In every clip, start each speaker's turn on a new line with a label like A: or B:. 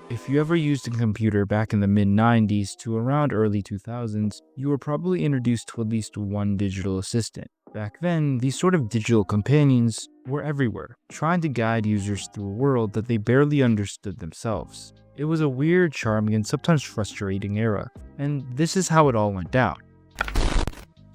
A: If you ever used a computer back in the mid-90s to around early 2000s, you were probably introduced to at least one digital assistant. Back then, these sort of digital companions were everywhere, trying to guide users through a world that they barely understood themselves. It was a weird, charming, and sometimes frustrating era, and this is how it all went down.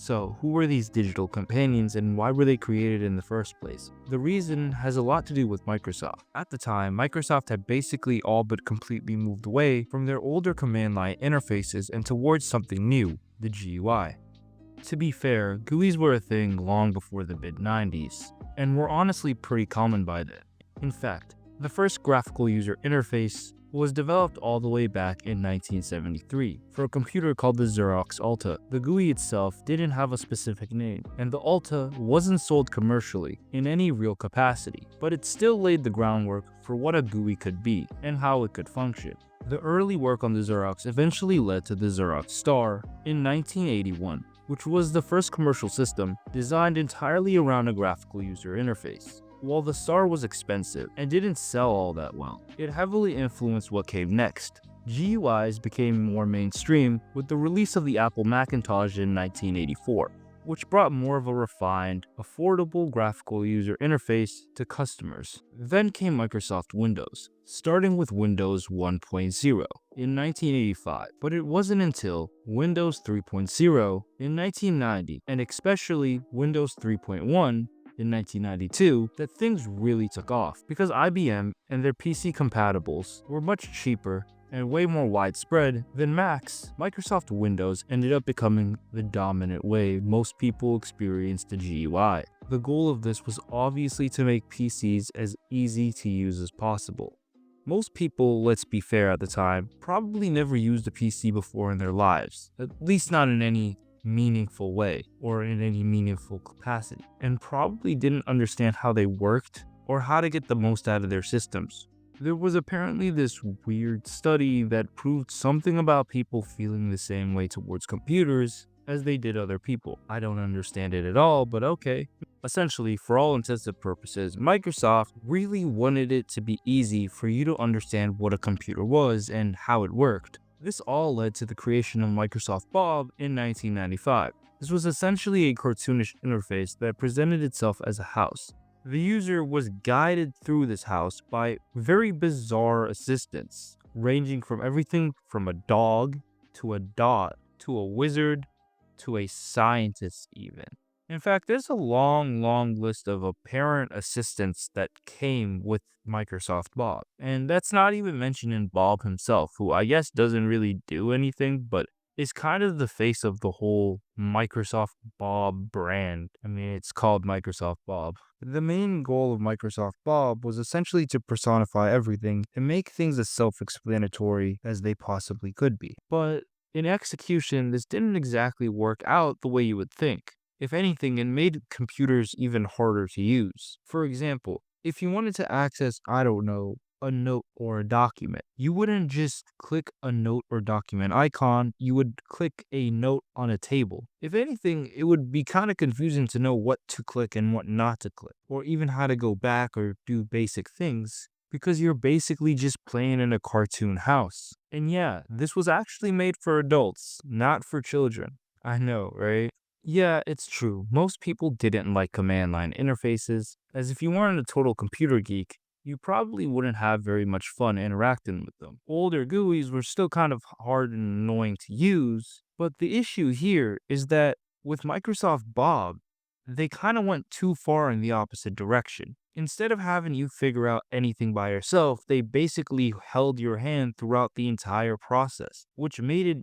A: So, who were these digital companions and why were they created in the first place? The reason has a lot to do with Microsoft. At the time, Microsoft had basically all but completely moved away from their older command line interfaces and towards something new, the GUI. To be fair, GUIs were a thing long before the mid-90s, and were honestly pretty common by then. In fact, the first graphical user interface was developed all the way back in 1973 for a computer called the Xerox Alta. The GUI itself didn't have a specific name, and the Alta wasn't sold commercially in any real capacity, but it still laid the groundwork for what a GUI could be and how it could function. The early work on the Xerox eventually led to the Xerox Star in 1981, which was the first commercial system designed entirely around a graphical user interface. While the Star was expensive and didn't sell all that well, it heavily influenced what came next. GUIs became more mainstream with the release of the Apple Macintosh in 1984, which brought more of a refined, affordable graphical user interface to customers. Then came Microsoft Windows, starting with Windows 1.0 in 1985, but it wasn't until Windows 3.0 in 1990, and especially Windows 3.1 in 1992 that things really took off, because IBM and their PC compatibles were much cheaper and way more widespread than Macs. Microsoft Windows ended up becoming the dominant way most people experienced the GUI. The goal of this was obviously to make PCs as easy to use as possible. Most people, let's be fair at the time, probably never used a PC before in their lives, at least not in any meaningful way or in any meaningful capacity, and probably didn't understand how they worked or how to get the most out of their systems. There was apparently this weird study that proved something about people feeling the same way towards computers as they did other people. I don't understand it at all, but okay. Essentially, for all intents and purposes, Microsoft really wanted it to be easy for you to understand what a computer was and how it worked. This all led to the creation of Microsoft Bob in 1995. This was essentially a cartoonish interface that presented itself as a house. The user was guided through this house by very bizarre assistants, ranging from everything from a dog to a dot to a wizard to a scientist even. In fact, there's a long list of apparent assistants that came with Microsoft Bob. And that's not even mentioning Bob himself, who I guess doesn't really do anything, but is kind of the face of the whole Microsoft Bob brand. I mean, it's called Microsoft Bob. The main goal of Microsoft Bob was essentially to personify everything and make things as self-explanatory as they possibly could be. But in execution, this didn't exactly work out the way you would think. If anything, it made computers even harder to use. For example, if you wanted to access, I don't know, a note or a document, you wouldn't just click a note or document icon, you would click a note on a table. If anything, it would be kind of confusing to know what to click and what not to click, or even how to go back or do basic things, because you're basically just playing in a cartoon house. And yeah, this was actually made for adults, not for children. I know, right? Yeah, it's true. Most people didn't like command line interfaces, as if you weren't a total computer geek, you probably wouldn't have very much fun interacting with them. Older GUIs were still kind of hard and annoying to use, but the issue here is that with Microsoft Bob, they kind of went too far in the opposite direction. Instead of having you figure out anything by yourself, they basically held your hand throughout the entire process, which made it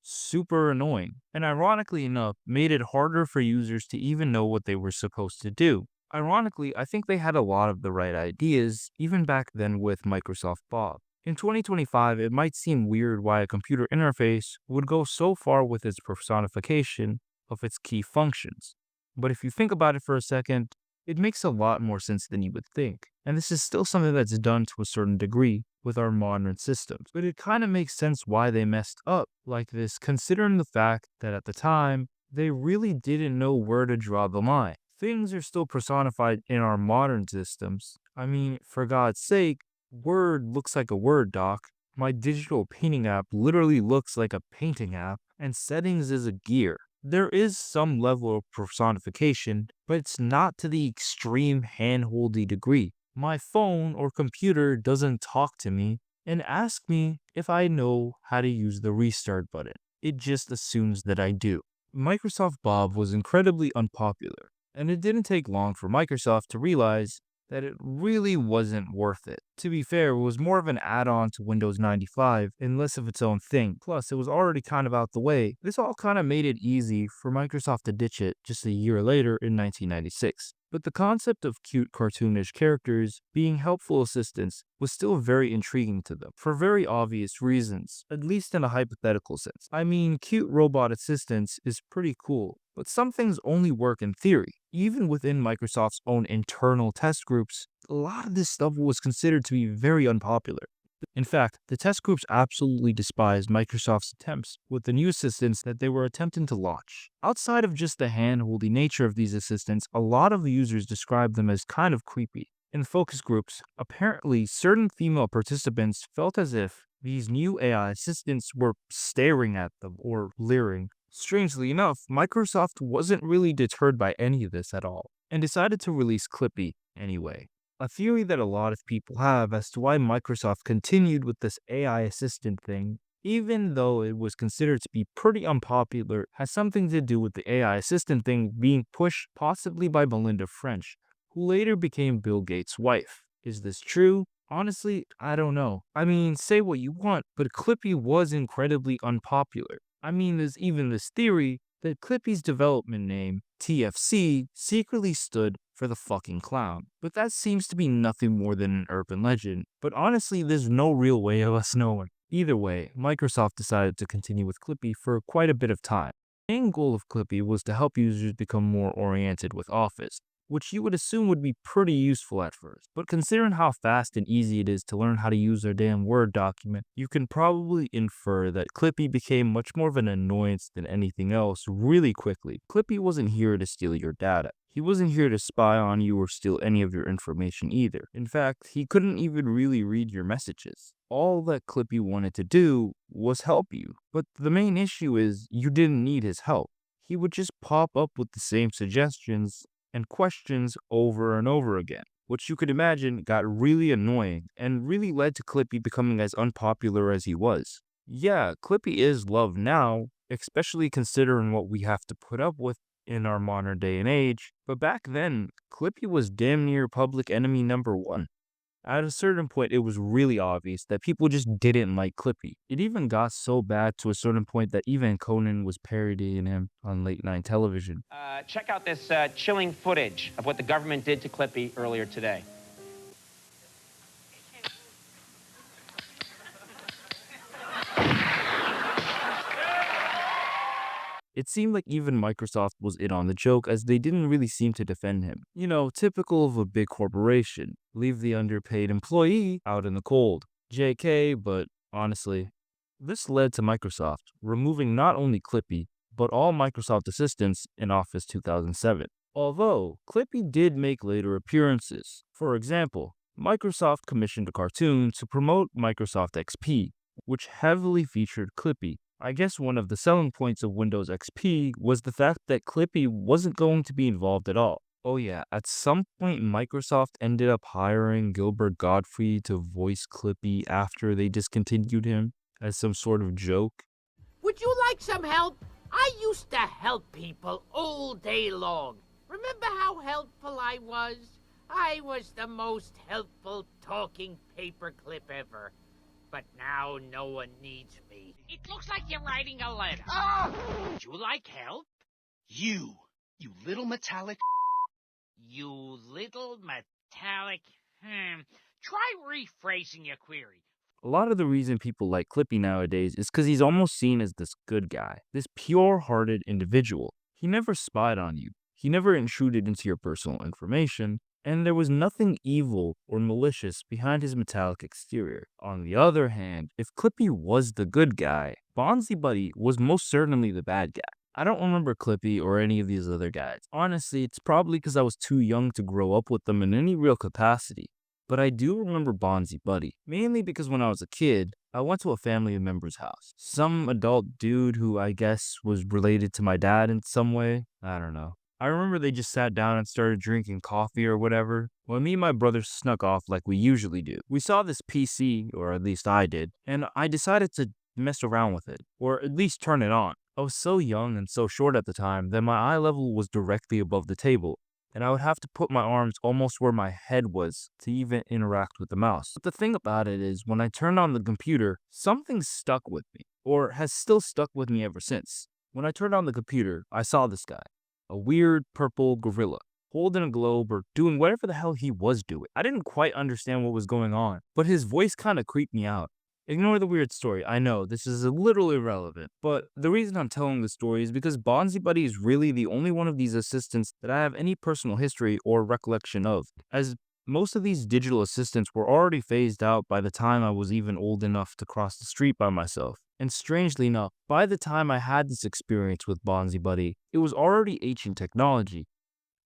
A: super annoying, and ironically enough, made it harder for users to even know what they were supposed to do. Ironically, I think they had a lot of the right ideas, even back then with Microsoft Bob. In 2025, it might seem weird why a computer interface would go so far with its personification of its key functions. But if you think about it for a second, it makes a lot more sense than you would think. And this is still something that's done to a certain degree with our modern systems. But it kind of makes sense why they messed up like this, considering the fact that at the time, they really didn't know where to draw the line. Things are still personified in our modern systems. I mean, for God's sake, Word looks like a Word doc, My digital painting app literally looks like a painting app, and settings is a gear. There is some level of personification, but it's not to the extreme handholdy degree. My phone or computer doesn't talk to me and ask me if I know how to use the restart button. It just assumes that I do. Microsoft Bob was incredibly unpopular, and it didn't take long for Microsoft to realize that it really wasn't worth it. To be fair, it was more of an add-on to Windows 95 and less of its own thing. Plus, it was already kind of out the way. This all kind of made it easy for Microsoft to ditch it just a year later in 1996. But the concept of cute cartoonish characters being helpful assistants was still very intriguing to them, for very obvious reasons, at least in a hypothetical sense. I mean, cute robot assistants is pretty cool, but some things only work in theory. Even within Microsoft's own internal test groups, a lot of this stuff was considered to be very unpopular. In fact, the test groups absolutely despised Microsoft's attempts with the new assistants that they were attempting to launch. Outside of just the hand-holdy nature of these assistants, a lot of the users described them as kind of creepy. In focus groups, apparently certain female participants felt as if these new AI assistants were staring at them or leering. Strangely enough, Microsoft wasn't really deterred by any of this at all, and decided to release Clippy anyway. A theory that a lot of people have as to why Microsoft continued with this AI assistant thing, even though it was considered to be pretty unpopular, has something to do with the AI assistant thing being pushed possibly by Melinda French, who later became Bill Gates' wife. Is this true? Honestly, I don't know. I mean, say what you want, but Clippy was incredibly unpopular. I mean, there's even this theory that Clippy's development name, TFC, secretly stood for the fucking clown. But that seems to be nothing more than an urban legend. But honestly, there's no real way of us knowing. Either way, Microsoft decided to continue with Clippy for quite a bit of time. The main goal of Clippy was to help users become more oriented with Office, which you would assume would be pretty useful at first. But considering how fast and easy it is to learn how to use their damn Word document, you can probably infer that Clippy became much more of an annoyance than anything else really quickly. Clippy wasn't here to steal your data. He wasn't here to spy on you or steal any of your information either. In fact, he couldn't even really read your messages. All that Clippy wanted to do was help you. But the main issue is you didn't need his help. He would just pop up with the same suggestions and questions over and over again, which you could imagine got really annoying and really led to Clippy becoming as unpopular as he was. Yeah, Clippy is loved now, especially considering what we have to put up with in our modern day and age, but back then, Clippy was damn near public enemy number one. At a certain point, it was really obvious that people just didn't like Clippy. It even got so bad to a certain point that even Conan was parodying him on late night television.
B: Check out this chilling footage of what the government did to Clippy earlier today.
A: It seemed like even Microsoft was in on the joke as they didn't really seem to defend him. You know, typical of a big corporation. Leave the underpaid employee out in the cold. JK, but honestly, this led to Microsoft removing not only Clippy, but all Microsoft assistants in Office 2007. Although, Clippy did make later appearances. For example, Microsoft commissioned a cartoon to promote Microsoft XP, which heavily featured Clippy. I guess one of the selling points of Windows XP was the fact that Clippy wasn't going to be involved at all. Oh yeah, at some point Microsoft ended up hiring Gilbert Gottfried to voice Clippy after they discontinued him as some sort of joke.
C: Would you like some help? I used to help people all day long. Remember how helpful I was? I was the most helpful talking paperclip ever. But now no one needs me. It looks like you're writing a letter. Oh! Would you like help?
D: You little metallic.
C: You little metallic... Try rephrasing your query.
A: A lot of the reason people like Clippy nowadays is because he's almost seen as this good guy, this pure-hearted individual. He never spied on you. He never intruded into your personal information, and there was nothing evil or malicious behind his metallic exterior. On the other hand, if Clippy was the good guy, BonziBuddy was most certainly the bad guy. I don't remember Clippy or any of these other guys. Honestly, it's probably because I was too young to grow up with them in any real capacity. But I do remember BonziBuddy, mainly because when I was a kid, I went to a family member's house. Some adult dude who I guess was related to my dad in some way. I don't know. I remember they just sat down and started drinking coffee or whatever. Well, me and my brother snuck off like we usually do. We saw this PC, or at least I did, and I decided to mess around with it, or at least turn it on. I was so young and so short at the time that my eye level was directly above the table, and I would have to put my arms almost where my head was to even interact with the mouse. But the thing about it is, when I turned on the computer, something stuck with me, or has still stuck with me ever since. When I turned on the computer, I saw this guy, a weird purple gorilla, holding a globe or doing whatever the hell he was doing. I didn't quite understand what was going on, but his voice kind of creeped me out. Ignore the weird story. I know, this is a little irrelevant, but the reason I'm telling this story is because BonziBuddy is really the only one of these assistants that I have any personal history or recollection of, as most of these digital assistants were already phased out by the time I was even old enough to cross the street by myself. And strangely enough, by the time I had this experience with BonziBuddy, it was already ancient technology,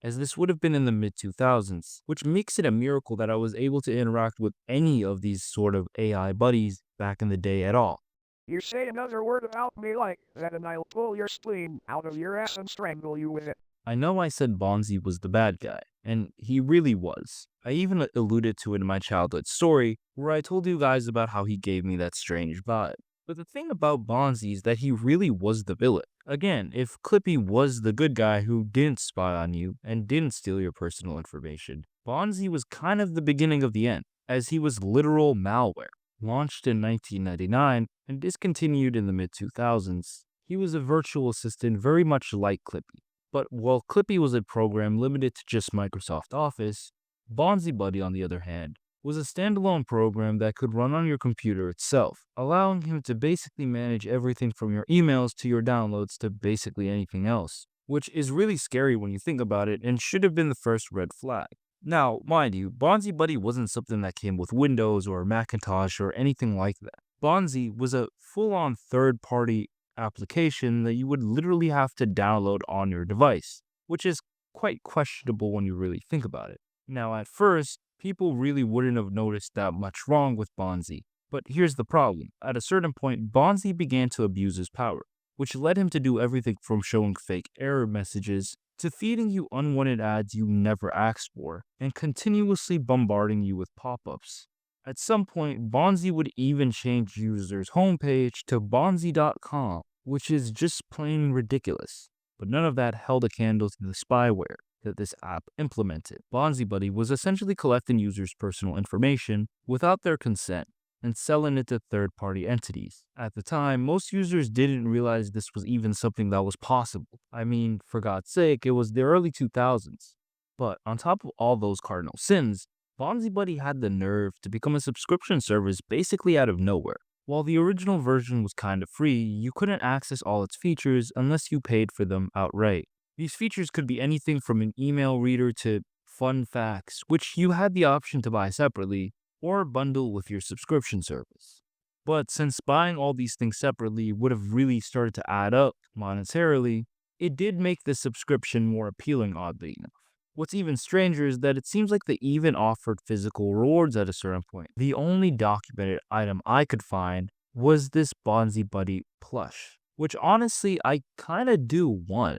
A: as this would have been in the mid 2000s, which makes it a miracle that I was able to interact with any of these sort of AI buddies back in the day at all.
E: You say another word about me like that and I'll pull your spleen out of your ass and strangle you with it.
A: I know I said Bonzi was the bad guy, and he really was. I even alluded to it in my childhood story, where I told you guys about how he gave me that strange vibe. But the thing about Bonzi is that he really was the villain. Again, if Clippy was the good guy who didn't spy on you and didn't steal your personal information, Bonzi was kind of the beginning of the end, as he was literal malware. Launched in 1999 and discontinued in the mid 2000s, he was a virtual assistant very much like Clippy. But while Clippy was a program limited to just Microsoft Office, BonziBuddy, on the other hand, was a standalone program that could run on your computer itself, allowing him to basically manage everything from your emails to your downloads to basically anything else, which is really scary when you think about it and should have been the first red flag. Now, mind you, BonziBuddy wasn't something that came with Windows or Macintosh or anything like that. Bonzi was a full-on third-party application that you would literally have to download on your device, which is quite questionable when you really think about it. Now, at first, people really wouldn't have noticed that much wrong with Bonzi. But here's the problem. At a certain point, Bonzi began to abuse his power, which led him to do everything from showing fake error messages to feeding you unwanted ads you never asked for, and continuously bombarding you with pop-ups. At some point, Bonzi would even change users' homepage to bonzi.com, which is just plain ridiculous. But none of that held a candle to the spyware that this app implemented. BonziBuddy was essentially collecting users' personal information without their consent and selling it to third-party entities. At the time, most users didn't realize this was even something that was possible. I mean, for God's sake, it was the early 2000s. But on top of all those cardinal sins, BonziBuddy had the nerve to become a subscription service basically out of nowhere. While the original version was kind of free, you couldn't access all its features unless you paid for them outright. These features could be anything from an email reader to fun facts, which you had the option to buy separately or bundle with your subscription service. But since buying all these things separately would have really started to add up monetarily, it did make the subscription more appealing, oddly enough. What's even stranger is that it seems like they even offered physical rewards at a certain point. The only documented item I could find was this BonziBuddy plush, which honestly I kinda do want.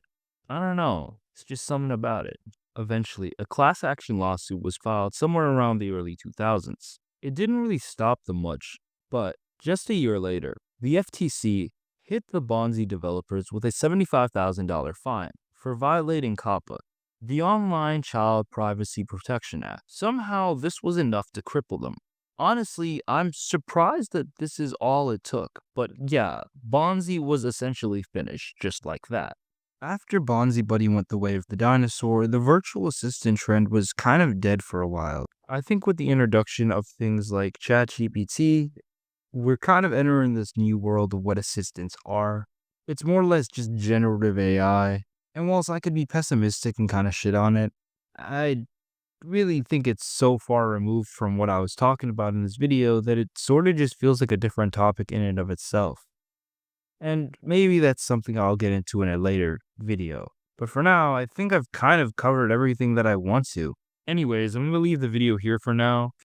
A: I don't know, it's just something about it. Eventually, a class action lawsuit was filed somewhere around the early 2000s. It didn't really stop them much, but just a year later, the FTC hit the Bonzi developers with a $75,000 fine for violating COPPA, the Online Child Privacy Protection Act. Somehow, this was enough to cripple them. Honestly, I'm surprised that this is all it took, but yeah, Bonzi was essentially finished just like that. After BonziBuddy went the way of the dinosaur, the virtual assistant trend was kind of dead for a while. I think with the introduction of things like ChatGPT, we're kind of entering this new world of what assistants are. It's more or less just generative AI. And whilst I could be pessimistic and kind of shit on it, I really think it's so far removed from what I was talking about in this video that it sort of just feels like a different topic in and of itself. And maybe that's something I'll get into in a later video. But for now, I think I've kind of covered everything that I want to. Anyways, I'm going to leave the video here for now.